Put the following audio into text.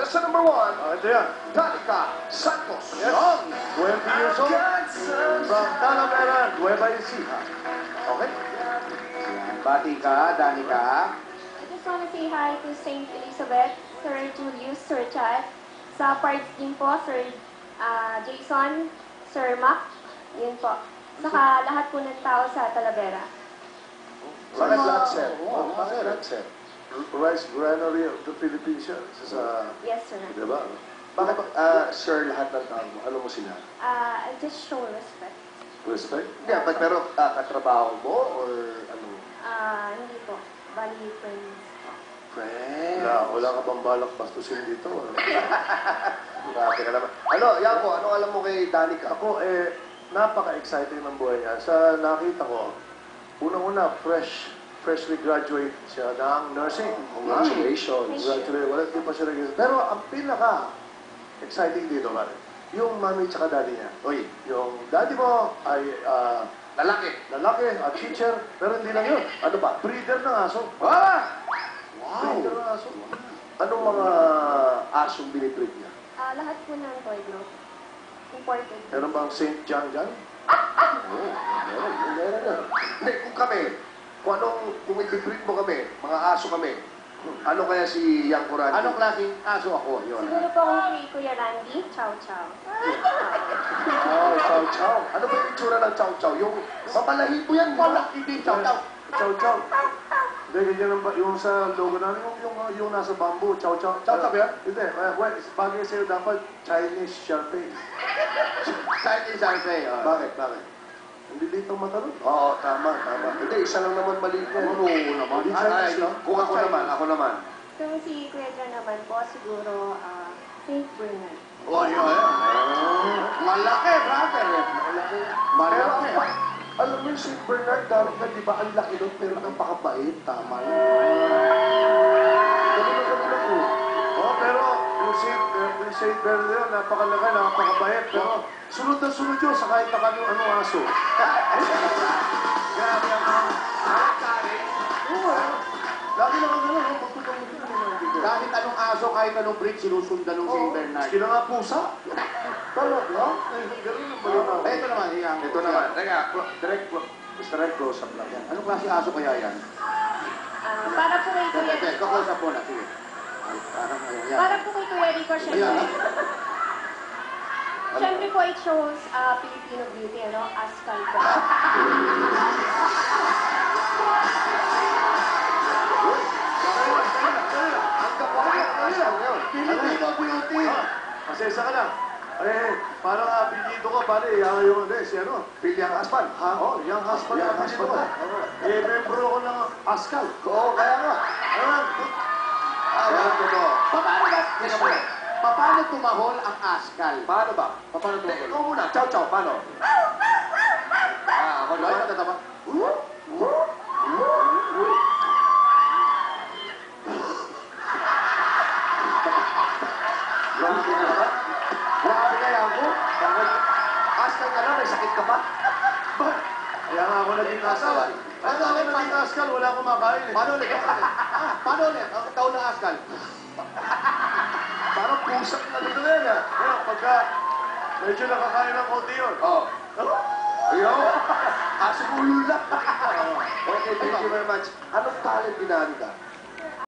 Contestant number 1, Ito yan. Danica Santos. Yes. 20 years old. From Talavera, Nueva Ecija. Okay. Yan. Bati ka, Danica. I just want to say hi to St. Elizabeth, Sir Julius, Sir Chad. Sa parts din po, Sir Jason, Sir Mac. Yun po. Saka lahat po ng tao sa Talavera. Bakit lahat, sir? Bakit lahat, sir? Rice Granary of the Philippines yan. Sa, Yes, sir. diba? Bakit, sir, lahat ng tao mo? Ano mo sila? I just show respect. Respect? Yeah, pero katrabaho mo or ano? Hindi po. Bali, friends. Friends. Wala ka bang balak bastusin dito? Grabe ka naman. Ano, Yanko, anong alam mo kay Danica? Ako, napaka-exciting ng buhay niya. Sa nakita ko, unang-una, freshly graduate siya ng nursing. Congratulations. Congratulations. Wala, di pa siya nag Pero ang pinaka-exciting dito, pare, yung mami tsaka daddy niya. Uy, Yung daddy mo ay lalaki. lalaki at teacher, pero hindi lang yun. Ano ba? Breeder ng aso. Wow! Breeder ng aso. Anong mga asong binibreed niya? Lahat po ng toy group. Imported. Meron bang St. John dyan? Meron na. Hindi, kung i-breed mo kami, mga aso kami, ano kaya si Yanko Randy? Anong klaseng aso ako? Yun. Siguro po kung kay Kuya Randy, chow chow. Oh, chow chow. Ano ba yung itsura ng chow chow? Yung mapalahibo yan, wala hindi chow chow. Chow chow. Hindi, ganyan yung sa logo namin, yung nasa bamboo, chow chow. Chow chow ba yan? Hindi, bagay sa'yo dapat Chinese Sharpei. Chinese Sharpei. Bakit? Hindi dito matalon. Oo, tama. Hindi, isa lang naman maliit yan. Oo naman. Hindi Chinese, no? Kung ako naman. Kung si Kuya John naman po, siguro St. Bernard. Oh, yun. Malaki, brother. Pero Malaki. Alam mo yung St. Bernard, Danica, di ba ang laki doon, pero napakabait, tama lang. Ganun lang po. Oh, pero yung St. Bernard yun, napakalaki, napakabait. Pero sunod na sunod yun sa kahit na anong aso. Grabe ang Oo, lagi naman gano'n, pagputang mo dito. Kahit anong aso, kahit anong breed, sinusundan ng St. Bernard. Kila nga pusa. Talaga? Ay, ganun ang balanaw. Ito naman, hiyang. Ito naman. Teka, direct close-up lang yan. Anong klase aso kaya yan? Para po kay Kuya Kakusap mo na, sige. Ay, parang ayan. Para po kay Kuya Rico, Ayan. syempre. Syempre po, it shows Filipino beauty, ano? Ascal po. Filipino beauty. Pasensya ka na. Parang apelido ko, pare, yung si Piliang Aspan. Oh, yung husband Young ang apelido ko. husband. Membro ako ng Ascal. Oo, kaya nga. Paano tumahol ang askal? Paano ba? Paano Hindi, tumahol? ikaw muna. Chow chow, paano? Ako naman, tatama. Grabe ka naman. Grabe ka, Yanko. Bakit? Askan ka na, may sakit ka pa? Kaya nga ako naging Ascal. Kaya nga ako naging Ascal, wala akong makain. Paano ulit? Paano ulit? Ang taon ng askal. Parang pusak na dito na yan. Kaya pagka medyo nakakain ng konti yun. Oo. Ayaw. Aso ulo lang. Okay, thank you very much. Anong talent ni Danica?